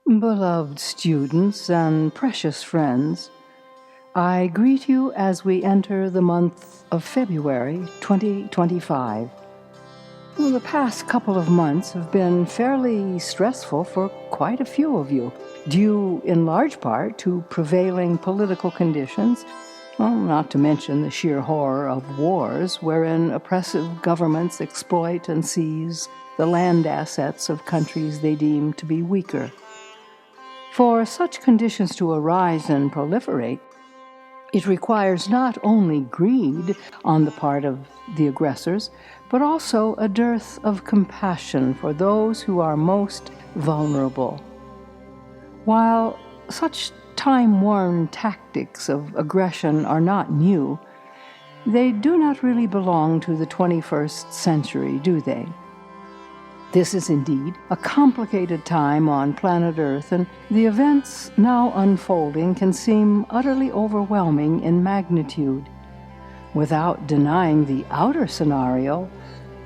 Beloved students and precious friends, I greet you as we enter the month of February 2025. The past couple of months have been fairly stressful for quite a few of you, due in large part to prevailing political conditions, not to mention the sheer horror of wars wherein oppressive governments exploit and seize the land assets of countries they deem to be weaker. For such conditions to arise and proliferate, it requires not only greed on the part of the aggressors, but also a dearth of compassion for those who are most vulnerable. While such time-worn tactics of aggression are not new, they do not really belong to the 21st century, do they? This is indeed a complicated time on planet Earth, and the events now unfolding can seem utterly overwhelming in magnitude. Without denying the outer scenario,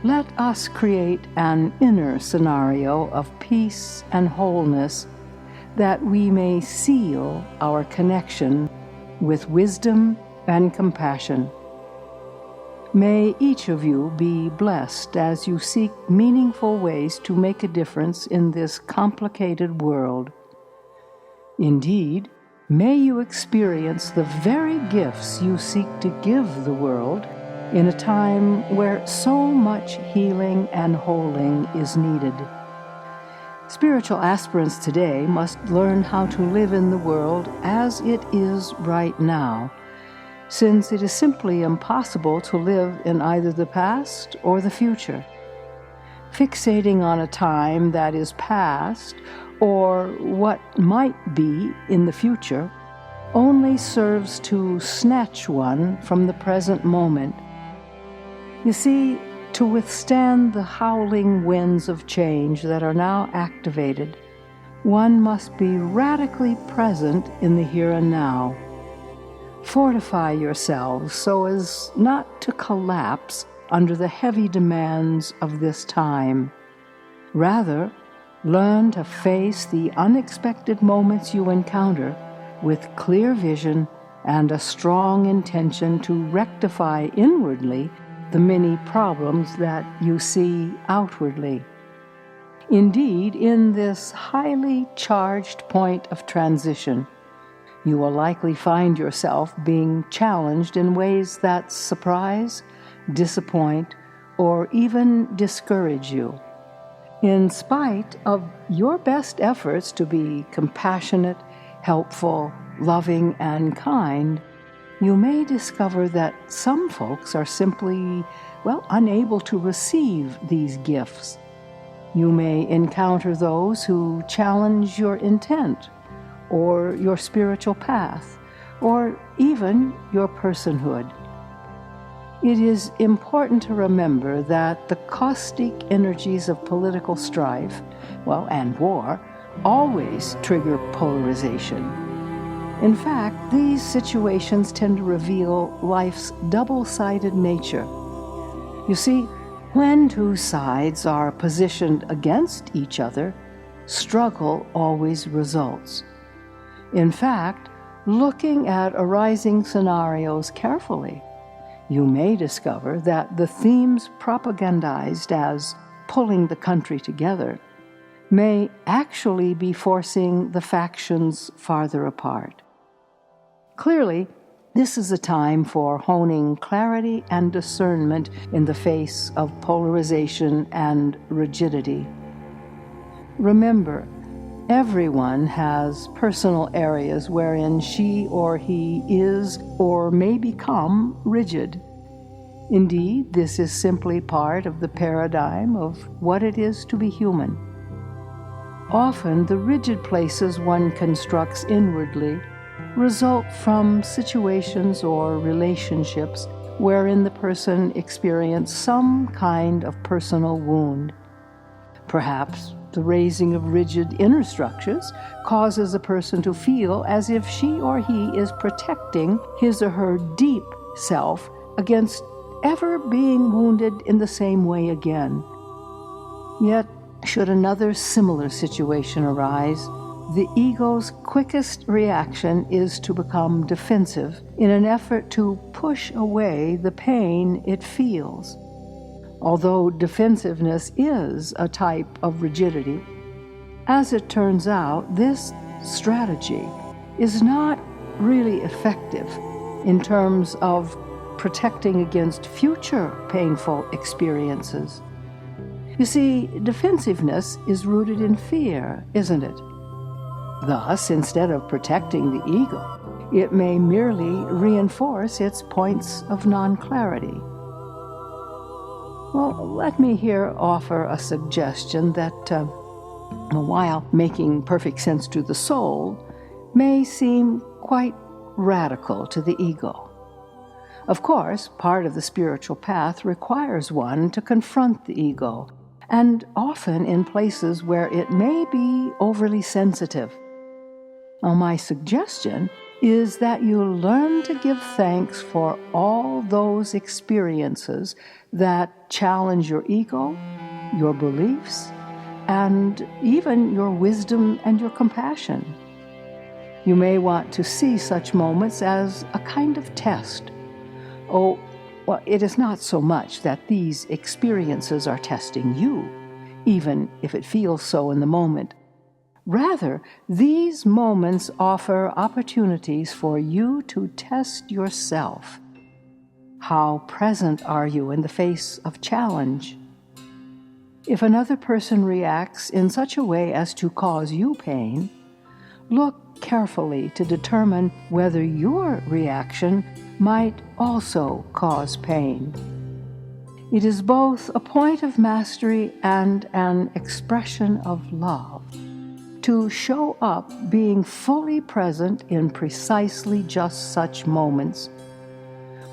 let us create an inner scenario of peace and wholeness that we may seal our connection with wisdom and compassion. May each of you be blessed as you seek meaningful ways to make a difference in this complicated world. Indeed, may you experience the very gifts you seek to give the world in a time where so much healing and holding is needed. Spiritual aspirants today must learn how to live in the world as it is right now, since it is simply impossible to live in either the past or the future. Fixating on a time that is past or what might be in the future only serves to snatch one from the present moment. You see, to withstand the howling winds of change that are now activated, one must be radically present in the here and now. Fortify yourselves so as not to collapse under the heavy demands of this time. Rather, learn to face the unexpected moments you encounter with clear vision and a strong intention to rectify inwardly the many problems that you see outwardly. Indeed, in this highly charged point of transition, you will likely find yourself being challenged in ways that surprise, disappoint, or even discourage you. In spite of your best efforts to be compassionate, helpful, loving, and kind, you may discover that some folks are simply, unable to receive these gifts. You may encounter those who challenge your intent, or your spiritual path, or even your personhood. It is important to remember that the caustic energies of political strife, and war, always trigger polarization. In fact, these situations tend to reveal life's double-sided nature. You see, when two sides are positioned against each other, struggle always results. In fact, looking at arising scenarios carefully, you may discover that the themes propagandized as pulling the country together may actually be forcing the factions farther apart. Clearly, this is a time for honing clarity and discernment in the face of polarization and rigidity. Remember, everyone has personal areas wherein she or he is or may become rigid. Indeed, this is simply part of the paradigm of what it is to be human. Often, the rigid places one constructs inwardly result from situations or relationships wherein the person experienced some kind of personal wound. Perhaps the raising of rigid inner structures causes a person to feel as if she or he is protecting his or her deep self against ever being wounded in the same way again. Yet, should another similar situation arise, the ego's quickest reaction is to become defensive in an effort to push away the pain it feels. Although defensiveness is a type of rigidity, as it turns out, this strategy is not really effective in terms of protecting against future painful experiences. You see, defensiveness is rooted in fear, isn't it? Thus, instead of protecting the ego, it may merely reinforce its points of non-clarity. Well, let me here offer a suggestion that, while making perfect sense to the soul, may seem quite radical to the ego. Of course, part of the spiritual path requires one to confront the ego, and often in places where it may be overly sensitive. Now, my suggestion is that you learn to give thanks for all those experiences that challenge your ego, your beliefs, and even your wisdom and your compassion. You may want to see such moments as a kind of test. Oh, well, it is not so much that these experiences are testing you, even if it feels so in the moment. Rather, these moments offer opportunities for you to test yourself. How present are you in the face of challenge? If another person reacts in such a way as to cause you pain, look carefully to determine whether your reaction might also cause pain. It is both a point of mastery and an expression of love to show up being fully present in precisely just such moments.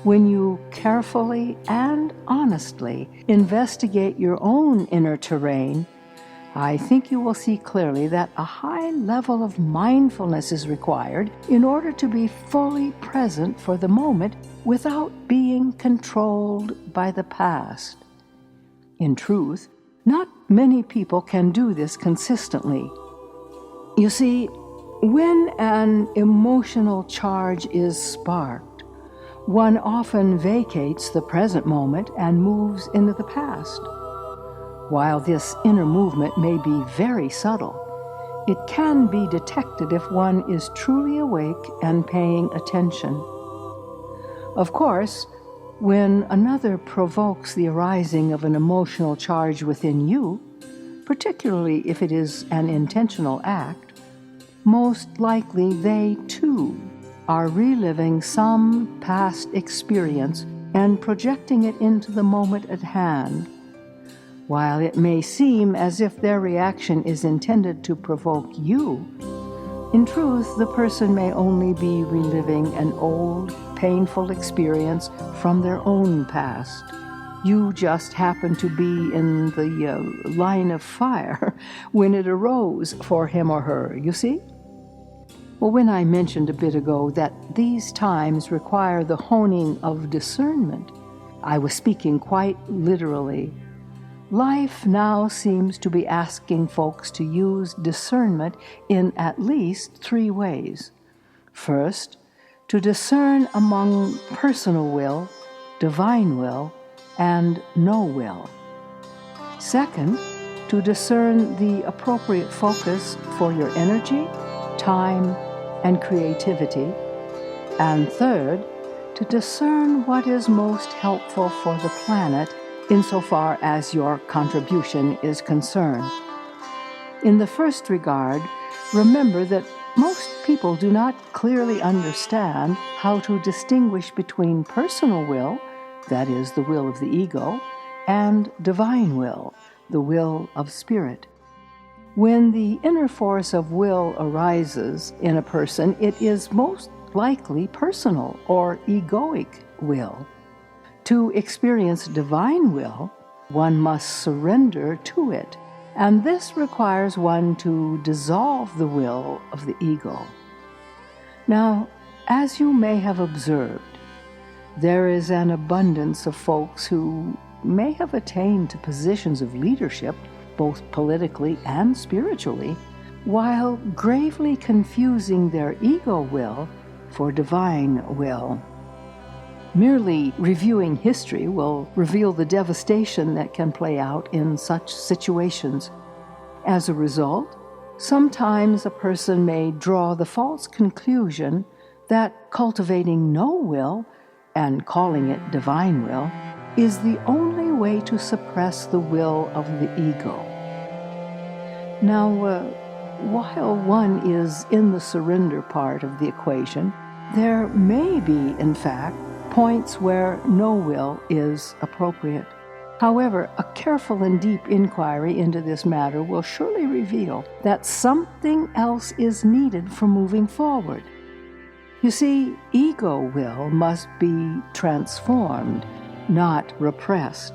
When you carefully and honestly investigate your own inner terrain, I think you will see clearly that a high level of mindfulness is required in order to be fully present for the moment without being controlled by the past. In truth, not many people can do this consistently. You see, when an emotional charge is sparked, one often vacates the present moment and moves into the past. While this inner movement may be very subtle, it can be detected if one is truly awake and paying attention. Of course, when another provokes the arising of an emotional charge within you, particularly if it is an intentional act, most likely they, too, are reliving some past experience and projecting it into the moment at hand. While it may seem as if their reaction is intended to provoke you, in truth, the person may only be reliving an old, painful experience from their own past. You just happen to be in the line of fire when it arose for him or her, you see? Well, when I mentioned a bit ago that these times require the honing of discernment, I was speaking quite literally. Life now seems to be asking folks to use discernment in at least 3 ways. First, to discern among personal will, divine will, and no will. Second, to discern the appropriate focus for your energy, time, and creativity. And third, to discern what is most helpful for the planet insofar as your contribution is concerned. In the first regard, remember that most people do not clearly understand how to distinguish between personal will, that is, the will of the ego, and divine will, the will of spirit. When the inner force of will arises in a person, it is most likely personal or egoic will. To experience divine will, one must surrender to it, and this requires one to dissolve the will of the ego. Now, as you may have observed, there is an abundance of folks who may have attained to positions of leadership, both politically and spiritually, while gravely confusing their ego will for divine will. Merely reviewing history will reveal the devastation that can play out in such situations. As a result, sometimes a person may draw the false conclusion that cultivating no will and calling it divine will is the only way to suppress the will of the ego. Now, while one is in the surrender part of the equation, there may be, in fact, points where no will is appropriate. However, a careful and deep inquiry into this matter will surely reveal that something else is needed for moving forward. You see, ego will must be transformed, not repressed.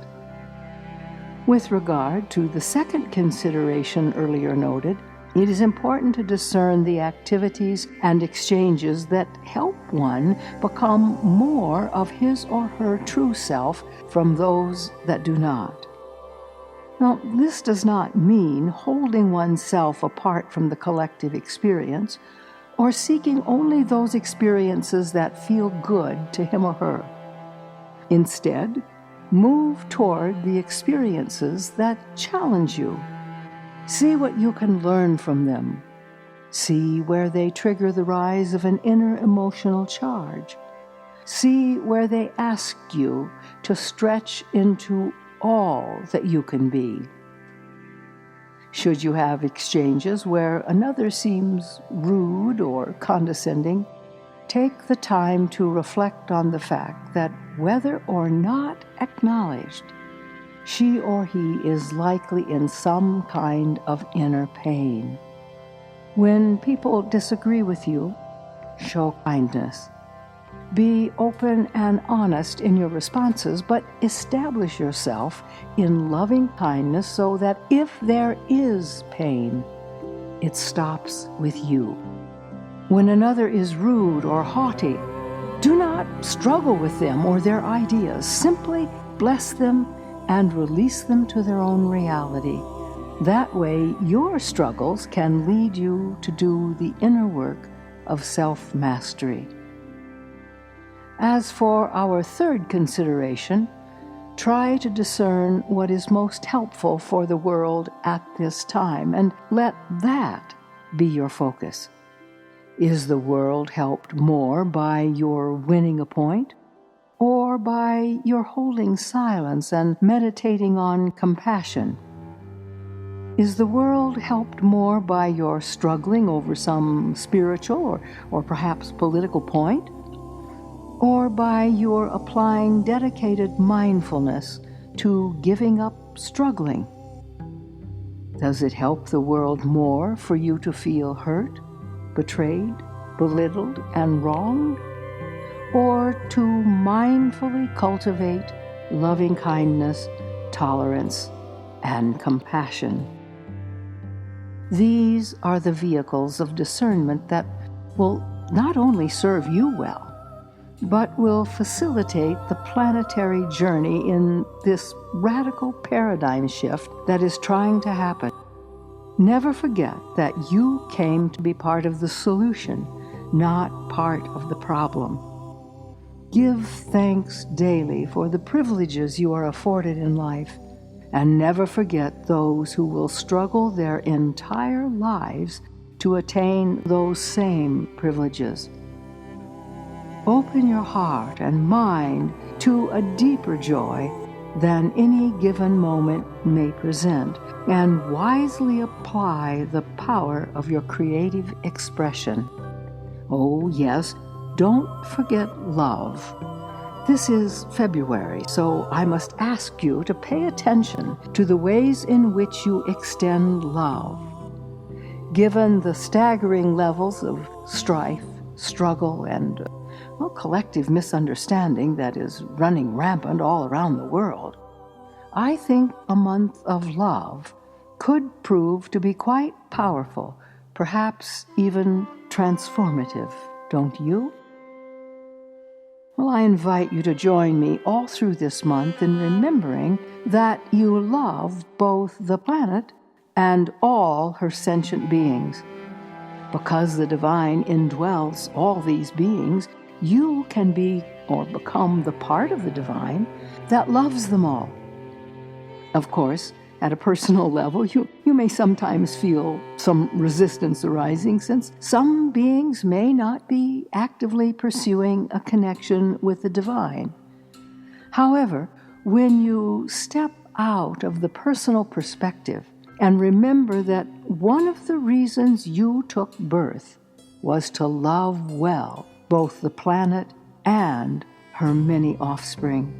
With regard to the second consideration earlier noted, it is important to discern the activities and exchanges that help one become more of his or her true self from those that do not. Now, this does not mean holding oneself apart from the collective experience or seeking only those experiences that feel good to him or her. Instead, move toward the experiences that challenge you. See what you can learn from them. See where they trigger the rise of an inner emotional charge. See where they ask you to stretch into all that you can be. Should you have exchanges where another seems rude or condescending, take the time to reflect on the fact that whether or not acknowledged, she or he is likely in some kind of inner pain. When people disagree with you, show kindness. Be open and honest in your responses, but establish yourself in loving kindness so that if there is pain, it stops with you. When another is rude or haughty, do not struggle with them or their ideas. Simply bless them and release them to their own reality. That way, your struggles can lead you to do the inner work of self-mastery. As for our third consideration, try to discern what is most helpful for the world at this time, and let that be your focus. Is the world helped more by your winning a point, or by your holding silence and meditating on compassion? Is the world helped more by your struggling over some spiritual or perhaps political point, or by your applying dedicated mindfulness to giving up struggling? Does it help the world more for you to feel hurt, betrayed, belittled, and wronged, or to mindfully cultivate loving kindness, tolerance, and compassion? These are the vehicles of discernment that will not only serve you well, but will facilitate the planetary journey in this radical paradigm shift that is trying to happen. Never forget that you came to be part of the solution, not part of the problem. Give thanks daily for the privileges you are afforded in life, and never forget those who will struggle their entire lives to attain those same privileges. Open your heart and mind to a deeper joy than any given moment may present, and wisely apply the power of your creative expression. Oh yes, don't forget love. This is February, so I must ask you to pay attention to the ways in which you extend love. Given the staggering levels of strife, struggle, and collective misunderstanding that is running rampant all around the world, I think a month of love could prove to be quite powerful, perhaps even transformative, don't you? Well, I invite you to join me all through this month in remembering that you love both the planet and all her sentient beings. Because the divine indwells all these beings, you can be or become the part of the divine that loves them all. Of course, at a personal level, you may sometimes feel some resistance arising, since some beings may not be actively pursuing a connection with the divine. However, when you step out of the personal perspective and remember that one of the reasons you took birth was to love well both the planet and her many offspring.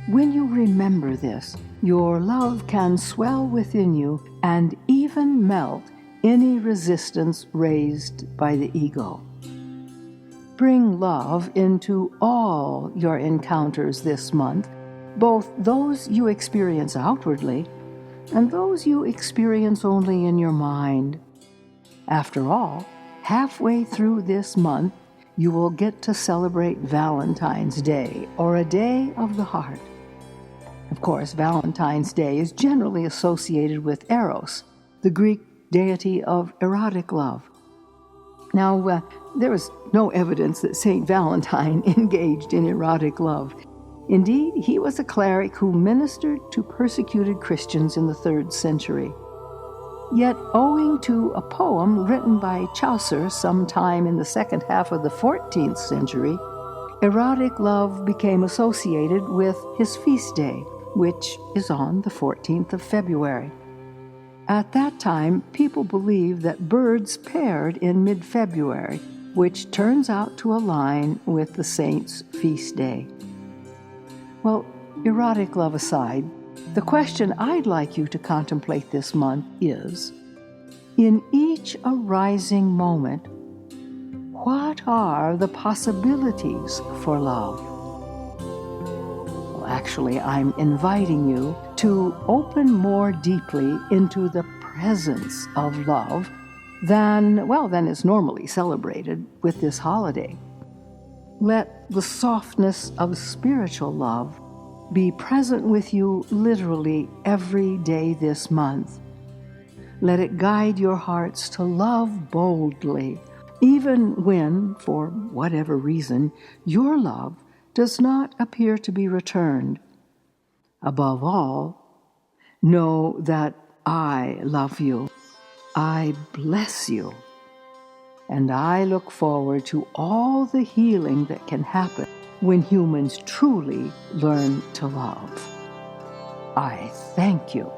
When you remember this, your love can swell within you and even melt any resistance raised by the ego. Bring love into all your encounters this month, both those you experience outwardly and those you experience only in your mind. After all, halfway through this month, you will get to celebrate Valentine's Day, or a day of the heart. Of course, Valentine's Day is generally associated with Eros, the Greek deity of erotic love. Now, there is no evidence that Saint Valentine engaged in erotic love. Indeed, he was a cleric who ministered to persecuted Christians in the 3rd century. Yet, owing to a poem written by Chaucer sometime in the second half of the 14th century, erotic love became associated with his feast day, which is on the 14th of February. At that time, people believed that birds paired in mid-February, which turns out to align with the saint's feast day. Well, erotic love aside, the question I'd like you to contemplate this month is, in each arising moment, what are the possibilities for love? Well, actually, I'm inviting you to open more deeply into the presence of love than is normally celebrated with this holiday. Let the softness of spiritual love be present with you literally every day this month. Let it guide your hearts to love boldly, even when, for whatever reason, your love does not appear to be returned. Above all, know that I love you, I bless you, and I look forward to all the healing that can happen when humans truly learn to love. I thank you